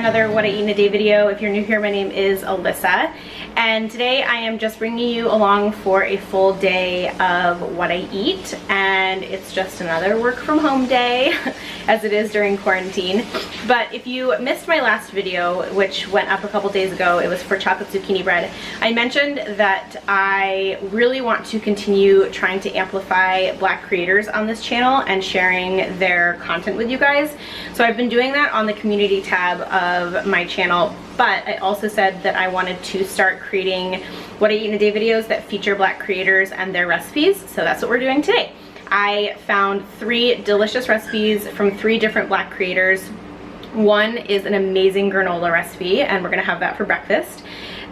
another What I Eat in a Day video. If you're new here, my name is Alyssa, and today I am just bringing you along for a full day of what I eat, and it's just another work from home day as it is during quarantine. But if you missed my last video, which went up a couple days ago, it was for chocolate zucchini bread, I mentioned that I really want to continue trying to amplify Black creators on this channel and sharing their content with you guys. So I've been doing that on the community tab of my channel, but I also said that I wanted to start creating What I Eat in a Day videos that feature Black creators and their recipes. So that's what we're doing today. I found 3 delicious recipes from 3 different Black creators. One is an amazing granola recipe, and we're gonna have that for breakfast.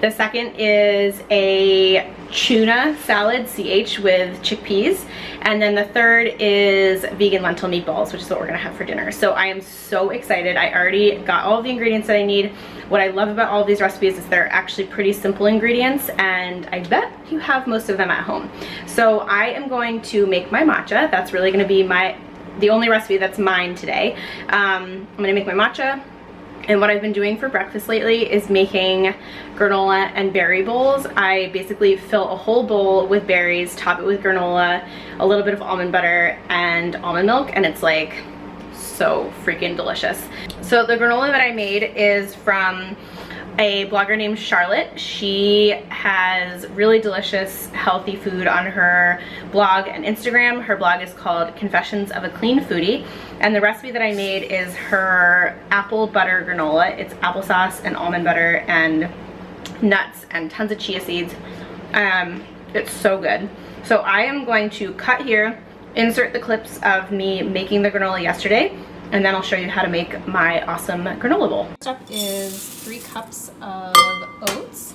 The second is a Tuna Salad, CH, with chickpeas. And then the third is vegan lentil meatballs, which is what we're gonna have for dinner. So I am so excited. I already got all of the ingredients that I need. What I love about all of these recipes is they're actually pretty simple ingredients, and I bet you have most of them at home. So I am going to make my matcha. That's really gonna be the only recipe that's mine today. I'm gonna make my matcha. And what I've been doing for breakfast lately is making granola and berry bowls. I basically fill a whole bowl with berries, top it with granola, a little bit of almond butter and almond milk, and it's like so freaking delicious. So the granola that I made is from a blogger named Charlotte. She has really delicious healthy food on her blog and Instagram. Her blog is called Confessions of a Clean Foodie, and the recipe that I made is her apple butter granola. It's applesauce and almond butter and nuts and tons of chia seeds. It's so good. So I am going to cut here, insert the clips of me making the granola yesterday, and then I'll show you how to make my awesome granola bowl. Next up is 3 cups of oats.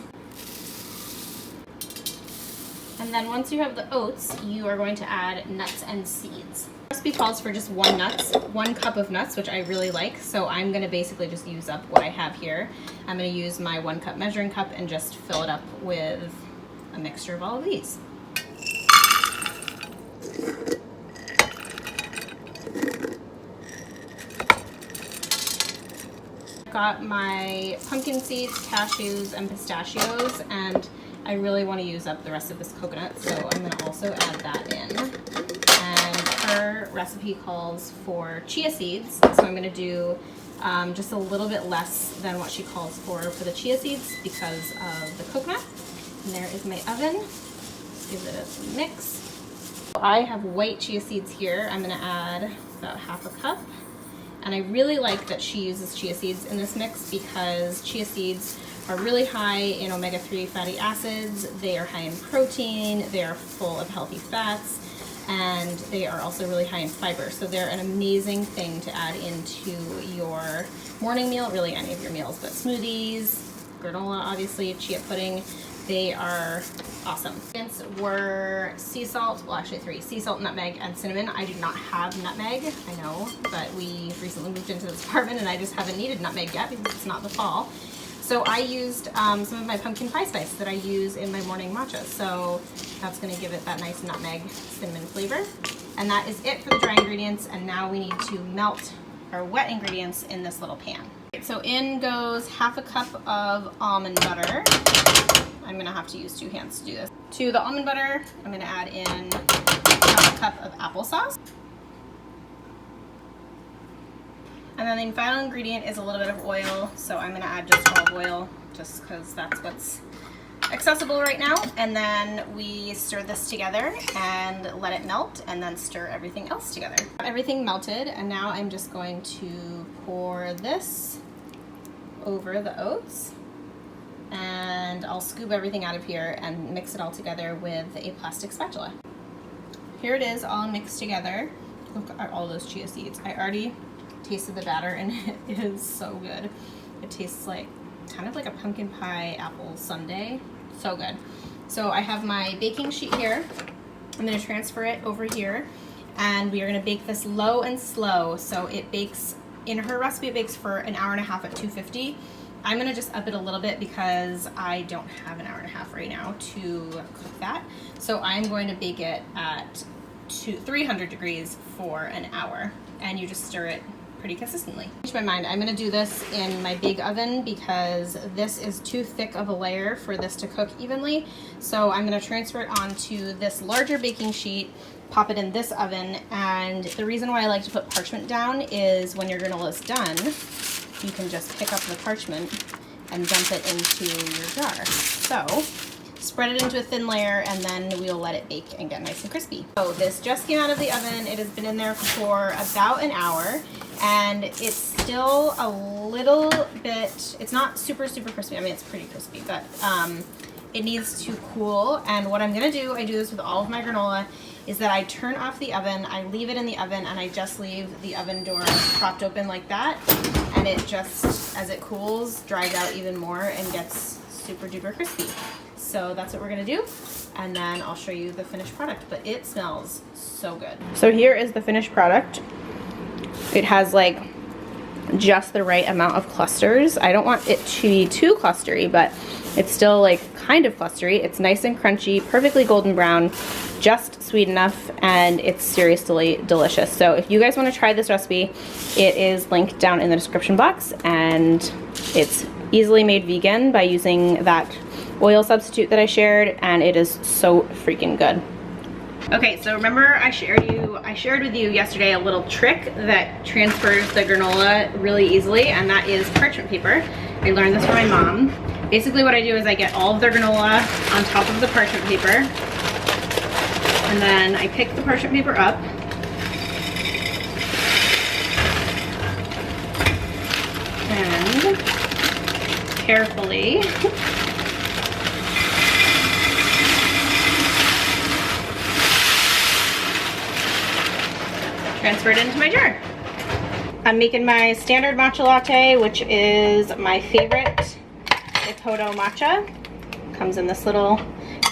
And then once you have the oats, you are going to add nuts and seeds. The recipe calls for just 1 cup of nuts, which I really like. So I'm gonna basically just use up what I have here. I'm gonna use my 1 cup measuring cup and just fill it up with a mixture of all of these. Got my pumpkin seeds, cashews, and pistachios, and I really want to use up the rest of this coconut, so I'm going to also add that in. And her recipe calls for chia seeds, so I'm going to do just a little bit less than what she calls for the chia seeds because of the coconut. And there is my oven. Let's give it a mix. I have white chia seeds here. I'm going to add about ½ a cup. And I really like that she uses chia seeds in this mix because chia seeds are really high in omega-3 fatty acids, they are high in protein, they are full of healthy fats, and they are also really high in fiber. So they're an amazing thing to add into your morning meal, really any of your meals, but smoothies, granola obviously, chia pudding, they are awesome. Ingredients were sea salt, well actually 3, sea salt, nutmeg, and cinnamon. I do not have nutmeg, I know, but we recently moved into this apartment and I just haven't needed nutmeg yet because it's not the fall. So I used some of my pumpkin pie spice that I use in my morning matcha. So that's gonna give it that nice nutmeg cinnamon flavor. And that is it for the dry ingredients, and now we need to melt our wet ingredients in this little pan. So in goes ½ a cup of almond butter. I'm gonna have to use 2 hands to do this. To the almond butter, I'm gonna add in ½ a cup of applesauce. And then the final ingredient is a little bit of oil, so I'm gonna add just olive oil, just because that's what's accessible right now. And then we stir this together and let it melt, and then stir everything else together. Everything melted, and now I'm just going to pour this over the oats. And I'll scoop everything out of here and mix it all together with a plastic spatula. Here it is all mixed together. Look at all those chia seeds. I already tasted the batter and it is so good. It tastes like kind of like a pumpkin pie apple sundae. So good. So I have my baking sheet here. I'm going to transfer it over here, and we are going to bake this low and slow. So it bakes, in her recipe, it bakes for 1.5 hours at 250. I'm gonna just up it a little bit because I don't have 1.5 hours right now to cook that. So I'm going to bake it at 300 degrees for 1 hour, and you just stir it pretty consistently. Change my mind. I'm gonna do this in my big oven because this is too thick of a layer for this to cook evenly. So I'm gonna transfer it onto this larger baking sheet, pop it in this oven, and the reason why I like to put parchment down is when your granola is done, you can just pick up the parchment and dump it into your jar. So spread it into a thin layer and then we'll let it bake and get nice and crispy. So this just came out of the oven. It has been in there for about an hour and it's still a little bit, it's not super crispy. I mean, it's pretty crispy, but it needs to cool. And what I'm gonna do, I do this with all of my granola, is that I turn off the oven, I leave it in the oven, and I just leave the oven door propped open like that. And it just, as it cools, dries out even more and gets super duper crispy. So that's what we're gonna do, and then I'll show you the finished product, but it smells so good. So here is the finished product. It has like just the right amount of clusters. I don't want it to be too clustery, but it's still like kind of clustery. It's nice and crunchy, perfectly golden brown, just sweet enough, and it's seriously delicious. So if you guys want to try this recipe, it is linked down in the description box, and it's easily made vegan by using that oil substitute that I shared, and it is so freaking good. Okay, so remember I shared with you yesterday a little trick that transfers the granola really easily, and that is parchment paper. I learned this from my mom. Basically what I do is I get all of the granola on top of the parchment paper, and then I pick the parchment paper up, and carefully transfer it into my jar. I'm making my standard matcha latte, which is my favorite Iphoto matcha. Comes in this little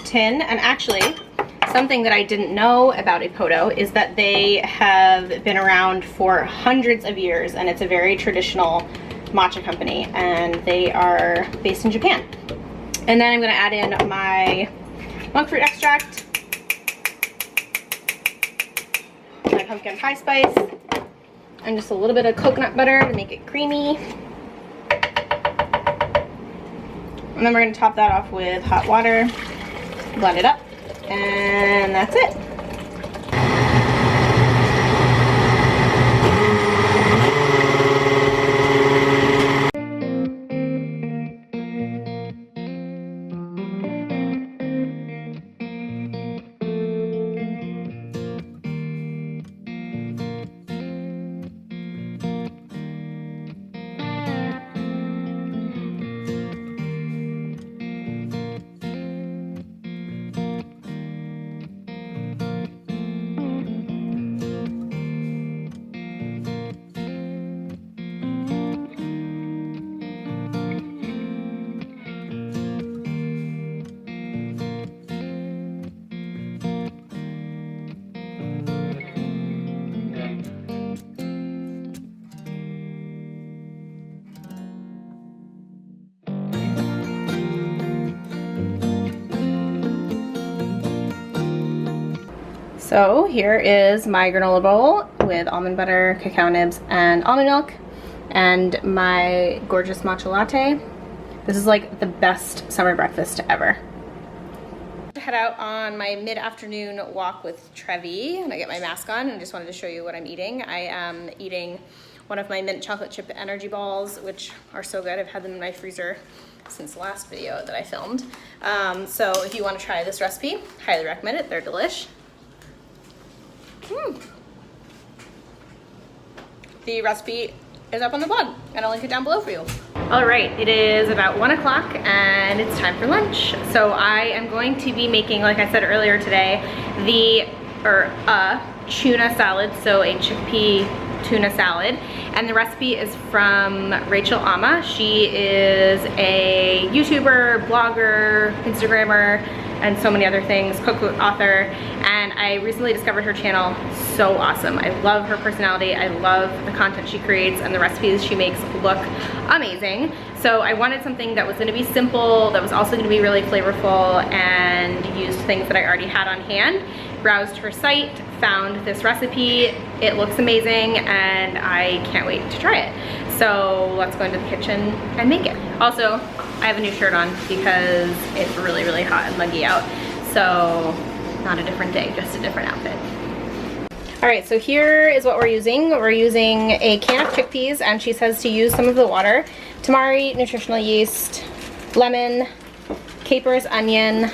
tin, and actually something that I didn't know about Iphoto is that they have been around for hundreds of years, and it's a very traditional matcha company, and they are based in Japan. And then I'm gonna add in my monk fruit extract, my pumpkin pie spice, and just a little bit of coconut butter to make it creamy. And then we're gonna top that off with hot water, blend it up, and that's it. So here is my granola bowl with almond butter, cacao nibs, and almond milk, and my gorgeous matcha latte. This is like the best summer breakfast ever. Head out on my mid-afternoon walk with Trevi, and I get my mask on, and I just wanted to show you what I'm eating. I am eating one of my mint chocolate chip energy balls, which are so good. I've had them in my freezer since the last video that I filmed. So if you want to try this recipe, highly recommend it. They're delish. The recipe is up on the blog, and I'll link it down below for you. All right, it is about 1 o'clock and it's time for lunch. So I am going to be making, like I said earlier today, a tuna salad, so a chickpea tuna salad. And the recipe is from Rachel Ama. She is a YouTuber, blogger, Instagrammer, and so many other things, cookbook author, and I recently discovered her channel. So awesome. I love her personality. I love the content she creates, and the recipes she makes look amazing. So I wanted something that was gonna be simple, that was also gonna be really flavorful, and used things that I already had on hand. Browsed her site, found this recipe. It looks amazing and I can't wait to try it. So let's go into the kitchen and make it. Also, I have a new shirt on because it's really, really hot and muggy out. So not a different day, just a different outfit. All right, so here is what we're using. We're using a can of chickpeas, and she says to use some of the water, tamari, nutritional yeast, lemon, capers, onion,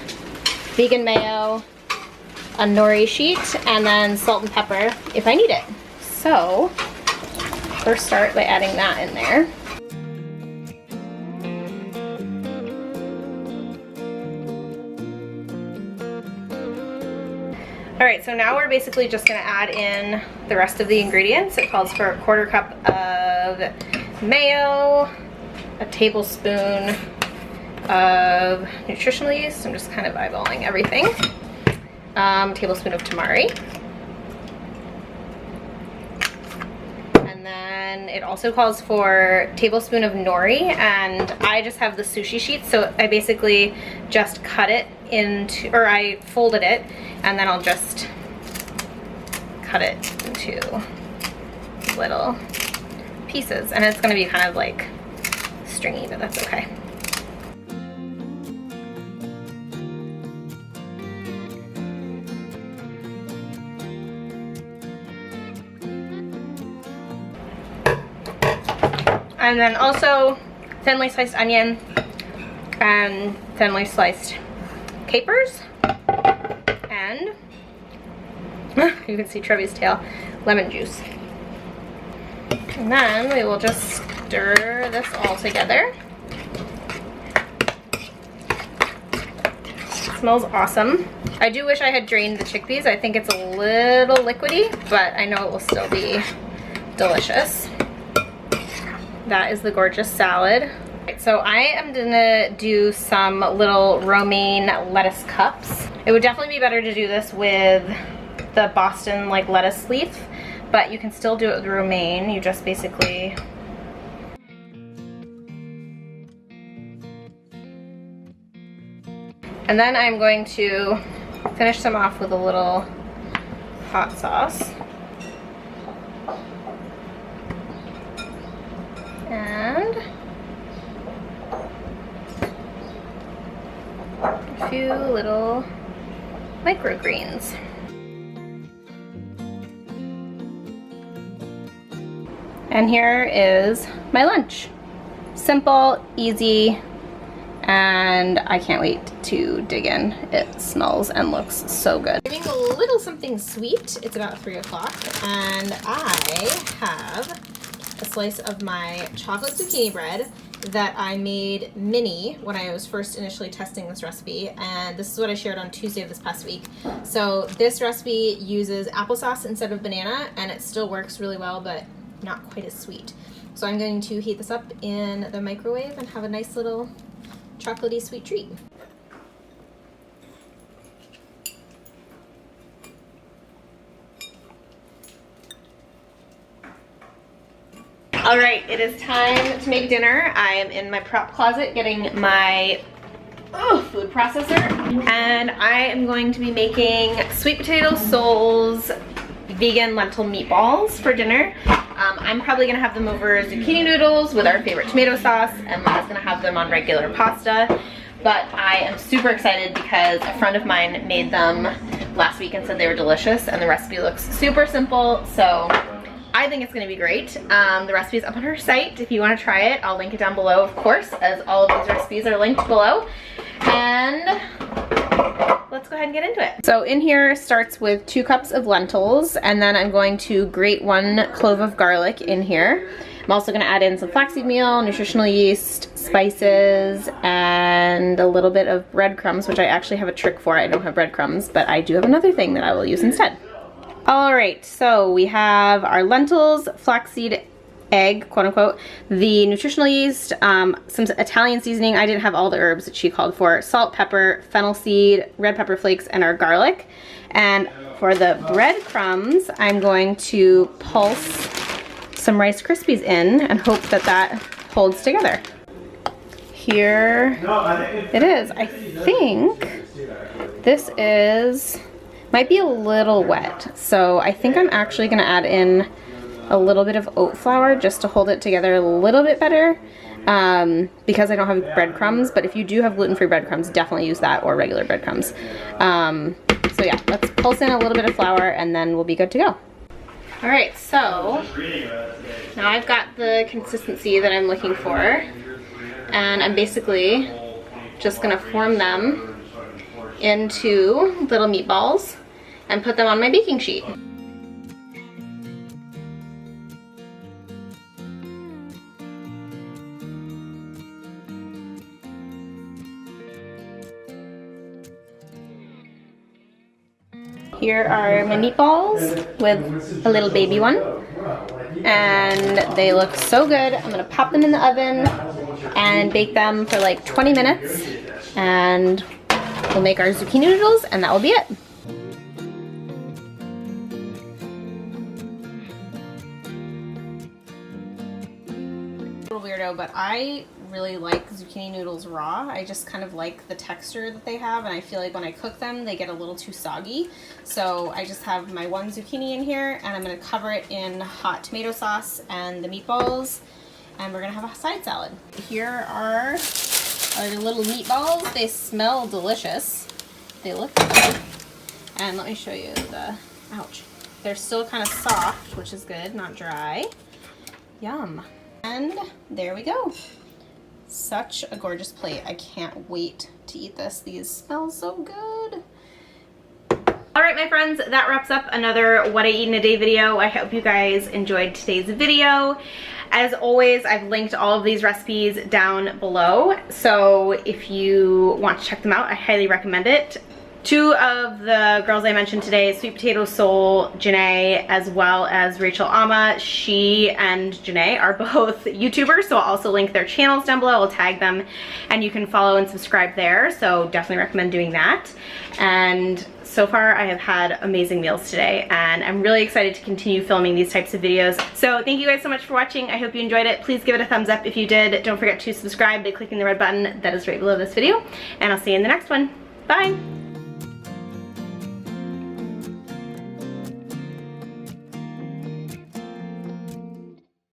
vegan mayo, a nori sheet, and then salt and pepper if I need it. So first start by adding that in there. All right, so now we're basically just gonna add in the rest of the ingredients. It calls for a 1/4 cup of mayo, a tablespoon of nutritional yeast. I'm just kind of eyeballing everything. Tablespoon of tamari. And then it also calls for a tablespoon of nori, and I just have the sushi sheet, so I basically just cut it into, or I folded it, and then I'll just cut it into little pieces, and it's gonna be kind of like stringy, but that's okay. And then also thinly sliced onion and thinly sliced capers, and you can see Trevi's tail, lemon juice. And then we will just stir this all together. It smells awesome. I do wish I had drained the chickpeas. I think it's a little liquidy, but I know it will still be delicious. That is the gorgeous salad. So I am gonna do some little romaine lettuce cups. It would definitely be better to do this with the Boston like lettuce leaf, but you can still do it with romaine. You just basically and then I'm going to finish them off with a little hot sauce. And a few little microgreens. And here is my lunch. Simple, easy, and I can't wait to dig in. It smells and looks so good. I'm doing a little something sweet. It's about 3 o'clock, and I have a slice of my chocolate zucchini bread that I made mini when I was first initially testing this recipe, and this is what I shared on Tuesday of this past week. So this recipe uses applesauce instead of banana, and it still works really well, but not quite as sweet. So I'm going to heat this up in the microwave and have a nice little chocolatey sweet treat. All right, it is time to make dinner. I am in my prep closet getting my food processor, and I am going to be making sweet potato Soul's vegan lentil meatballs for dinner. I'm probably gonna have them over zucchini noodles with our favorite tomato sauce, and Lena's gonna have them on regular pasta. But I am super excited because a friend of mine made them last week and said they were delicious, and the recipe looks super simple, so I think it's gonna be great. The recipe is up on her site. If you wanna try it, I'll link it down below, of course, as all of these recipes are linked below. And let's go ahead and get into it. So in here starts with 2 cups of lentils, and then I'm going to grate 1 clove of garlic in here. I'm also gonna add in some flaxseed meal, nutritional yeast, spices, and a little bit of breadcrumbs, which I actually have a trick for. I don't have breadcrumbs, but I do have another thing that I will use instead. All right, so we have our lentils, flaxseed egg, quote unquote, the nutritional yeast, some Italian seasoning. I didn't have all the herbs that she called for, salt, pepper, fennel seed, red pepper flakes, and our garlic. And for the breadcrumbs, I'm going to pulse some Rice Krispies in and hope that that holds together. Here it is. I think this is Might be a little wet, so I think I'm actually gonna add in a little bit of oat flour just to hold it together a little bit better, because I don't have breadcrumbs, but if you do have gluten-free breadcrumbs, definitely use that, or regular breadcrumbs. So yeah, let's pulse in a little bit of flour and then we'll be good to go. All right, so now I've got the consistency that I'm looking for, and I'm basically just gonna form them into little meatballs and put them on my baking sheet. Here are my meatballs with a little baby one, and they look so good. I'm gonna pop them in the oven and bake them for like 20 minutes, and we'll make our zucchini noodles, and that will be it. A little weirdo, but I really like zucchini noodles raw. I just kind of like the texture that they have, and I feel like when I cook them they get a little too soggy. So I just have my one zucchini in here, and I'm going to cover it in hot tomato sauce and the meatballs, and we're going to have a side salad. Here are our little meatballs. They smell delicious. They look good. And let me show you the, ouch. They're still kind of soft, which is good, not dry. Yum. And there we go. Such a gorgeous plate. I can't wait to eat this. These smell so good. All right, my friends, that wraps up another What I Eat in a Day video. I hope you guys enjoyed today's video. As always, I've linked all of these recipes down below, so if you want to check them out, I highly recommend it. Two of the girls I mentioned today, Sweet Potato Soul, Janae, as well as Rachel Ama, she and Janae are both YouTubers, so I'll also link their channels down below. I'll tag them, and you can follow and subscribe there, so definitely recommend doing that. And so far I have had amazing meals today, and I'm really excited to continue filming these types of videos. So thank you guys so much for watching. I hope you enjoyed it. Please give it a thumbs up if you did. Don't forget to subscribe by clicking the red button that is right below this video, and I'll see you in the next one. Bye!